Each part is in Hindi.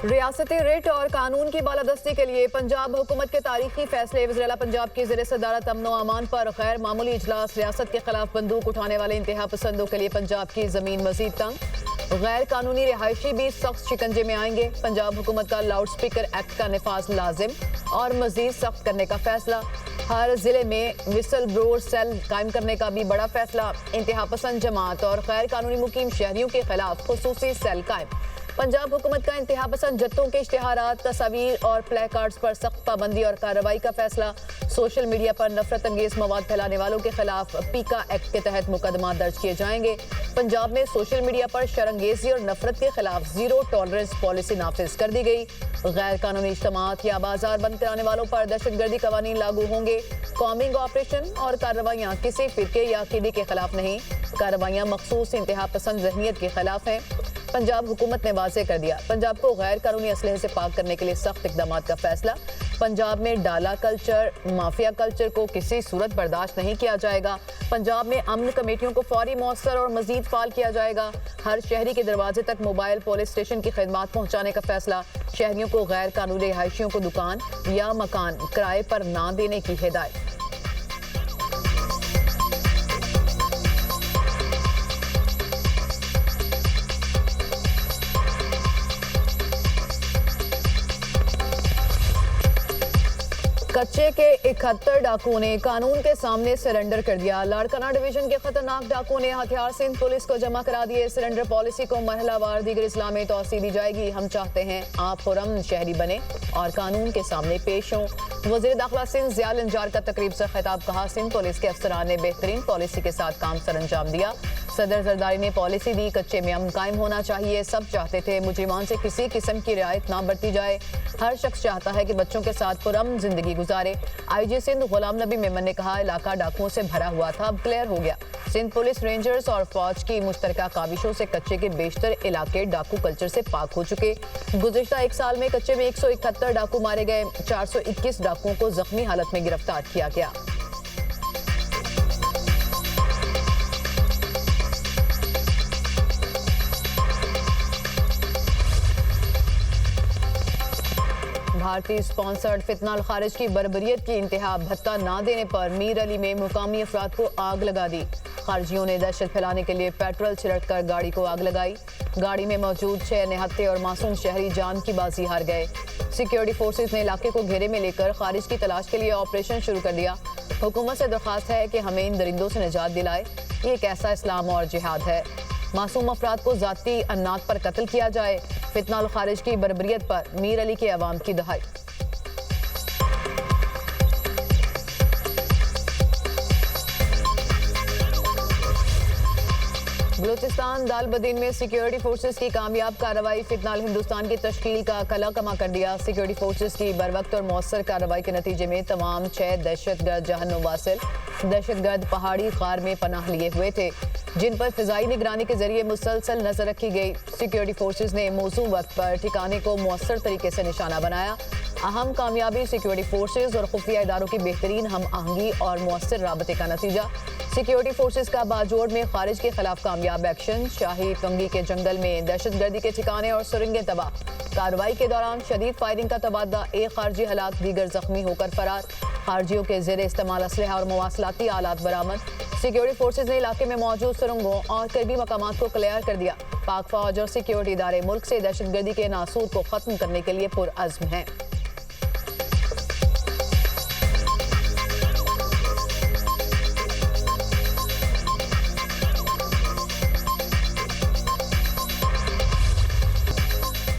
रियासती रिट और कानून की बालादस्ती के लिए पंजाब हुकूमत के तारीखी फैसले। वज़ीर-ए-आला पंजाब की ज़ेर सदारत अमन व अमान पर गैर मामूली इजलास। रियासत के खिलाफ बंदूक उठाने वाले इंतहा पसंदों के लिए पंजाब की जमीन मजीद तंग। गैर कानूनी रिहायशी भी सख्त शिकंजे में आएंगे। पंजाब हुकूमत का लाउड स्पीकर एक्ट का नफाज लाजिम और मजीद सख्त करने का फैसला। हर जिले में विसल ब्लोअर सेल कायम करने का भी बड़ा फैसला। इंतहा पसंद जमात और गैर कानूनी मुकीम शहरियों के खिलाफ खुसूसी सेल कायम। पंजाब हुकूमत का इंतहा पसंद जत्थों के इश्तिहारात, तस्वीर और प्ले कार्ड्स पर सख्त पाबंदी और कार्रवाई का फैसला। सोशल मीडिया पर नफरत अंगेज मवाद फैलाने वालों के खिलाफ पीका एक्ट के तहत मुकदमा दर्ज किए जाएंगे। पंजाब में सोशल मीडिया पर शरंगेजी और नफरत के खिलाफ जीरो टॉलरेंस पॉलिसी नाफिज कर दी गई। गैर कानूनी इज्तिमात या बाजार बंद कराने वालों पर दहशतगर्दी कवानीन लागू होंगे। कॉम्बिंग ऑपरेशन और कार्रवाइयाँ किसी फिरके या अकीदे के खिलाफ नहीं, कार्रवाइयाँ मखसूस इंतहा पसंद जहनीत के खिलाफ हैं। पंजाब हुकूमत ने वाज़ेह कर दिया, पंजाब को गैर कानूनी असलहे से पाक करने के लिए सख्त इकदाम का फैसला। पंजाब में डाला कल्चर, माफिया कल्चर को किसी सूरत बर्दाश्त नहीं किया जाएगा। पंजाब में अमन कमेटियों को फौरी मौसर और मजीद फाल किया जाएगा। हर शहरी के दरवाजे तक मोबाइल पुलिस स्टेशन की खिदमात पहुँचाने का फैसला। शहरियों को गैर कानूनी रिहायशियों को दुकान या मकान किराए पर ना देने की हिदायत। कच्चे के 71 डाकुओं ने कानून के सामने सरेंडर कर दिया। लाड़काना डिवीजन के खतरनाक डाकुओं ने हथियार सिंध पुलिस को जमा करा दिए। सरेंडर पॉलिसी को मरहलावार दीगर इस्लाम में तौसी दी जाएगी। हम चाहते हैं आप खुरम शहरी बने और कानून के सामने पेश हों। वज़ीर दाखिला सिंध ज़ियाल अंजार का तकरीब से खिताब। कहा, सिंध पुलिस के अफसरान ने बेहतरीन पॉलिसी के साथ काम सर अंजाम दिया। सदर जरदारी ने पॉलिसी दी, कच्चे में अमन कायम होना चाहिए। सब चाहते थे मुजरिमान से किसी किस्म की रियायत ना बरती जाए। हर शख्स चाहता है कि बच्चों के साथ पुरअमन जिंदगी गुजारे। आईजी सिंध गुलाम नबी मेमन ने कहा, इलाका डाकुओं से भरा हुआ था, अब क्लियर हो गया। सिंध पुलिस, रेंजर्स और फौज की मुश्तरका काविशों से कच्चे के बेशतर इलाके डाकू कल्चर से पाक हो चुके। गुज़िश्ता एक साल में कच्चे में 171 डाकू मारे गए। 421 डाकुओं को जख्मी हालत में गिरफ्तार किया गया। भारतीय स्पॉन्सर्ड फितनाल खारिज की बर्बरियत की इंतहा। भत्ता ना देने पर मीर अली में मुकामी अफराद को आग लगा दी। खारजियों ने दहशत फैलाने के लिए पेट्रोल छिड़क कर गाड़ी को आग लगाई। गाड़ी में मौजूद 6 निहत्थे और मासूम शहरी जान की बाजी हार गए। सिक्योरिटी फोर्सेज ने इलाके को घेरे में लेकर खारिज की तलाश के लिए ऑपरेशन शुरू कर दिया। हुकूमत से दरख्वास्त है कि हमें इन दरिंदों से निजात दिलाए। ये कैसा इस्लाम और जिहाद है? मासूम अफराद को जाती अन्नात पर कत्ल किया जाए। फितनाल खारिज की बर्बरियत पर मीर अली के अवाम की दहाई। बलूचिस्तान दालबदीन में सिक्योरिटी फोर्सेस की कामयाब कार्रवाई फितनाल हिंदुस्तान की तश्कील का कला कमा कर दिया। सिक्योरिटी फोर्सेस की बरवक्त और मौसर कार्रवाई के नतीजे में तमाम 6 दहशतगर्द जहन्नुम वासिल। दहशतगर्द पहाड़ी गार में पनाह लिए हुए थे, जिन पर फिजाई निगरानी के जरिए मुसलसल नजर रखी गई। सिक्योरिटी फोर्सेस ने मौसूम वक्त पर ठिकाने को मौसर तरीके से निशाना बनाया। अहम कामयाबी सिक्योरिटी फोर्सेस और खुफिया इदारों की बेहतरीन हम आहंगी और मौसर राबते का नतीजा। सिक्योरिटी फोर्सेस का बाजोड़ में खारिज के खिलाफ कामयाब एक्शन। शाही टंगी के जंगल में दहशतगर्दी के ठिकाने और सुरंगें तबाह। कार्रवाई के दौरान शदीद फायरिंग का तबादला। एक खारजी हलाक, दीगर जख्मी होकर फरार। खारजियों के जेर इस्तेमाल असलहा और मवासलाती आलात बरामद। सिक्योरिटी फोर्सेज ने इलाके में मौजूद सुरंगों और करीबी मकामात को क्लियर कर दिया। पाक फौज और सिक्योरिटी इदारे मुल्क से दहशतगर्दी के नासूर को खत्म करने के लिए पुरअज़्म हैं।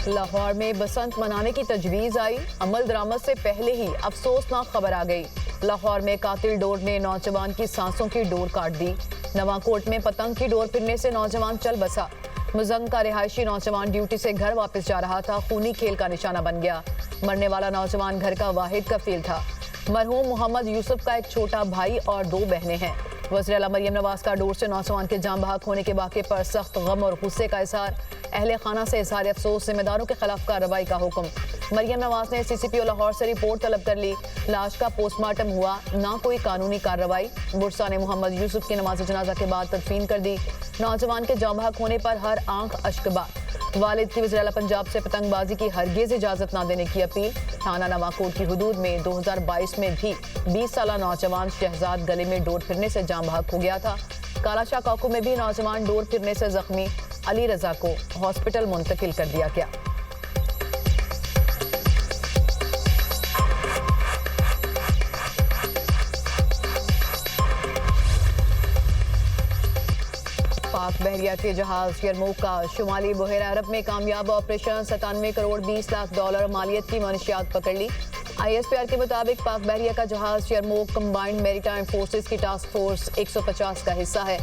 लाहौर में बसंत मनाने की तजवीज़ आई। अमल दरामद से पहले ही अफसोसनाक खबर आ गई। लाहौर में कातिल डोर ने नौजवान की सांसों की डोर काट दी। नवाकोट में पतंग की डोर फिरने से नौजवान चल बसा। मुजंग का रिहायशी नौजवान ड्यूटी से घर वापस जा रहा था, खूनी खेल का निशाना बन गया। मरने वाला नौजवान घर का वाहिद कफील था। मरहूम मोहम्मद यूसुफ का एक छोटा भाई और 2 बहनें हैं। वज़ीर-ए-आला मरियम नवाज का डोर से नौजवान के जान बहक होने के वाक़े पर सख्त गम और गुस्से का इजहार। अहले खाना से इजहार अफसोस, जिम्मेदारों के खिलाफ कार्रवाई का हुक्म। मरियम नवाज ने CCPO लाहौर से रिपोर्ट तलब कर ली। लाश का पोस्टमार्टम हुआ, ना कोई कानूनी कार्रवाई। बुरसा ने मोहम्मद यूसुफ की नमाज जनाजा के बाद तदफीन कर दी। नौजवान के जान बहक होने पर हर आंख अश्कबार। वालिद की वज़ीर-ए-आला पंजाब से पतंगबाजी की हरगिज़ इजाज़त न देने की अपील। थाना नवाकोट की हुदूद में 2022 में भी 20 साला नौजवान शहजाद गले में डोर फिरने से जाम बहक हो गया था। कालाशाह काकू में भी नौजवान डोर फिरने से जख्मी अली रजा को हॉस्पिटल मुंतकिल कर दिया गया। पाक बहरिया के जहाज यरमूक का शुमाली बहरा अरब में कामयाब ऑपरेशन। 97 करोड़ 20 लाख डॉलर मालियत की मनशियात पकड़ ली। ISPR के मुताबिक पाक बहरिया का जहाज यरमूक कंबाइंड मैरीटाइम फोर्सेस की टास्क फोर्स 150 का हिस्सा है।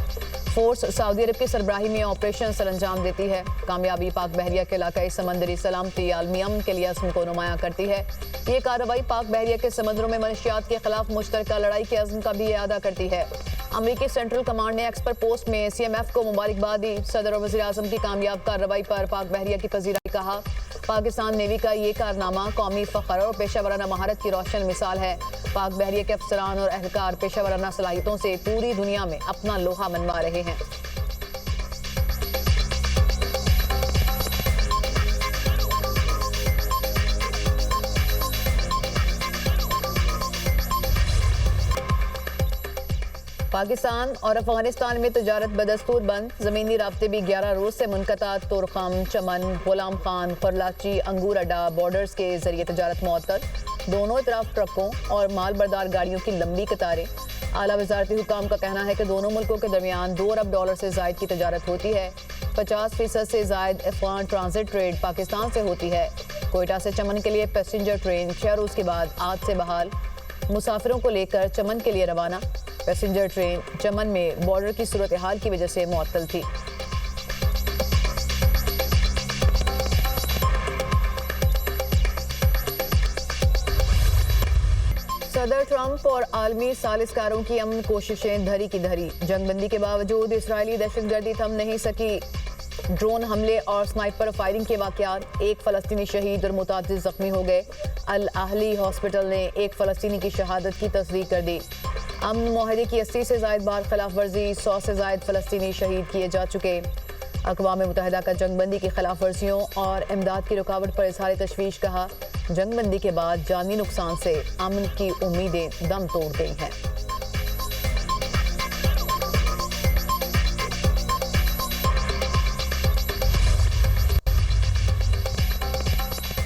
फोर्स सऊदी अरब की सरबराही में ऑपरेशन सर अंजाम देती है। कामयाबी पाक बहरिया के इलाकाई समंदरी सलामती आलमी अमन के लिए अज़्म को नुमायां करती है। ये कार्रवाई पाक बहरिया के समंदरों में मनशियात के खिलाफ मुश्तरका लड़ाई के अज़्म का भी इआदा करती है। अमरीकी सेंट्रल कमांड ने एक्स पर पोस्ट में CMF को मुबारकबाद दी। सदर और वज़ीर आज़म की कामयाब कार्रवाई पर पाक बहरिया की पजीराई कहा। पाकिस्तान नेवी का ये कारनामा कौमी फ़ख्र और पेशावराना महारत की रोशन मिसाल है। पाक बहरिया के अफसरान और अहलकार पेशावराना सलाहियतों से पूरी दुनिया में अपना लोहा मनवा रहे हैं। पाकिस्तान और अफगानिस्तान में तजारत बदस्तूर बंद। ज़मीनी राब्ते भी 11 रोज से मुनक़ता। तुरखम, चमन, गुलाम खान, फरलाची, अंगूर अड्डा बॉर्डर्स के जरिए तजारत मुअत्तल। दोनों तरफ ट्रकों और माल बरदार गाड़ियों की लंबी कतारें। आला वजारती हुकाम का कहना है कि दोनों मुल्कों के दरमियान $2 अरब से जायद की तजारत होती है। 50% से जायद अफगान ट्रांजिट ट्रेड पाकिस्तान से होती है। कोयटा से चमन के लिए पैसेंजर ट्रेन 6 रोज के बाद आज से बहाल। मुसाफिरों को लेकर चमन के लिए रवाना। पैसेंजर ट्रेन चमन में बॉर्डर की सूरत हाल की वजह से मुअत्तल थी। सदर ट्रंप और आलमी सालिसकारों की अमन कोशिशें धरी की धरी। जंगबंदी के बावजूद इसराइली दहशतगर्दी थम नहीं सकी। ड्रोन हमले और स्नाइपर फायरिंग के वाकयात। एक फ़लस्तीनी शहीद और मुतादिद जख्मी हो गए। अल अहली हॉस्पिटल ने एक फ़लस्तीनी की शहादत की तस्दीक कर दी। अमन मुआहदे की 80 से ज़ायद बार खिलाफ वर्जी। 100 से ज़ायद फ़लस्तीनी शहीद किए जा चुके। अक़वाम मुत्तहिदा का जंगबंदी की खिलाफ वर्जियों और इमदाद की रुकावट पर इज़हार तशवीश कहा। जंगबंदी के बाद जानी नुकसान से अमन की उम्मीदें दम तोड़ गई हैं।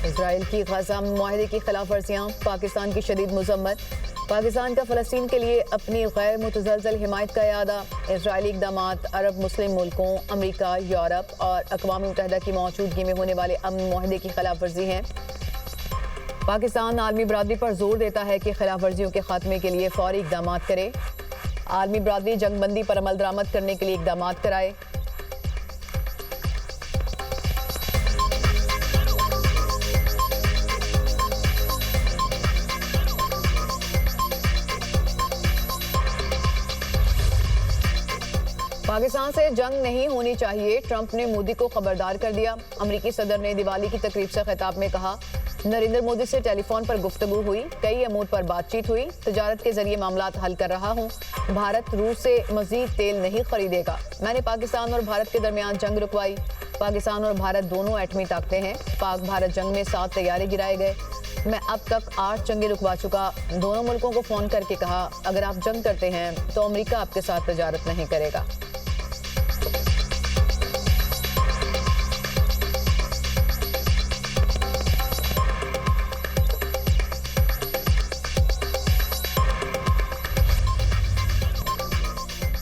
इसराइल की गज़ा मुआहदे की खिलाफ वर्जियाँ। पाकिस्तान की शदीद मज़म्मत। पाकिस्तान का फ़लस्तीन के लिए अपनी गैर मुतज़लज़ल हिमायत का इरादा। इसराइली इक़दामात अरब मुस्लिम मुल्कों, अमरीका, यूरोप और अक़वाम मुत्तहिदा की मौजूदगी में होने वाले अमन मुआहदे की खिलाफ वर्जी हैं। पाकिस्तान आलमी बरादरी पर जोर देता है कि खिलाफ वर्जियों के खात्मे के लिए फौरी इक़दाम करे। आलमी बरादरी जंगबंदी पर अमल दरामद करने के लिए इक़दाम कराए। पाकिस्तान से जंग नहीं होनी चाहिए। ट्रंप ने मोदी को खबरदार कर दिया। अमरीकी सदर ने दिवाली की तकरीब से खिताब में कहा, नरेंद्र मोदी से टेलीफोन पर गुफ्तगू हुई। कई अमूर पर बातचीत हुई। तजारत के जरिए मामलात हल कर रहा हूँ। भारत रूस से मजीद तेल नहीं खरीदेगा। मैंने पाकिस्तान और भारत के दरमियान जंग रुकवाई। पाकिस्तान और भारत दोनों एटमी ताकतें हैं। पाक भारत जंग में 7 तैयारे गिराए गए। मैं अब तक 8 जंगें रुकवा चुका। दोनों मुल्कों को फ़ोन करके कहा, अगर आप जंग करते हैं तो अमरीका आपके साथ तजारत नहीं करेगा।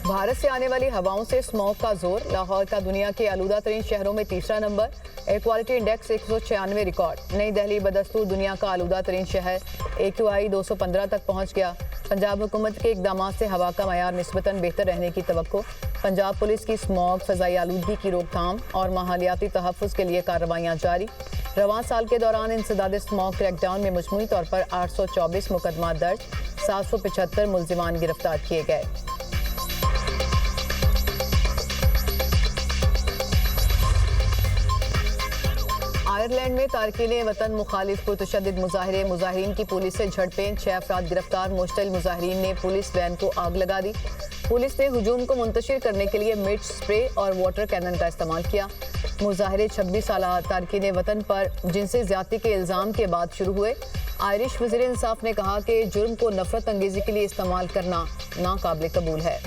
भारत से आने वाली हवाओं से स्मॉग का जोर। लाहौर का दुनिया के आलूदा तरीन शहरों में तीसरा number. Air quality index 196 record. नई दिल्ली बदस्तूर दुनिया का आलूदा तरीन शहर। AQI 215 तक पहुंच गया। पंजाब हुकूमत के इकदामात से हवा का मयार निस्बतन बेहतर रहने की तवक्को। पंजाब पुलिस की स्मॉग, फ़ज़ाई आलूदगी की रोकथाम और माहौलियाती तहफ़्फ़ुज़ के लिए कार्रवाइयाँ जारी। रवां साल के दौरान इंसदाद स्मॉग क्रैकडाउन में मजमूई तौर पर 824 मुकदमा दर्ज। 775 मुल्ज़िमान गिरफ्तार किए गए। आयरलैंड में तारकीन वतन मुखालिफ पुरतशद्दिद मुजाहिरे। मुजाहिरीन की पुलिस से झड़पें। 6 अफराद गिरफ्तार। मुश्तइल मुजाहिरीन ने पुलिस वैन को आग लगा दी। पुलिस ने हुजूम को मुंतशिर करने के लिए मिर्च स्प्रे और वाटर कैनन का इस्तेमाल किया। मुजाहरे 26 साल तारकीन वतन पर जिनसी ज्यादती के इल्ज़ाम के बाद शुरू हुए। आयरिश वज़ीर इंसाफ ने कहा कि जुर्म को नफरत अंगेजी के लिए इस्तेमाल करना नाकाबिल कबूल है।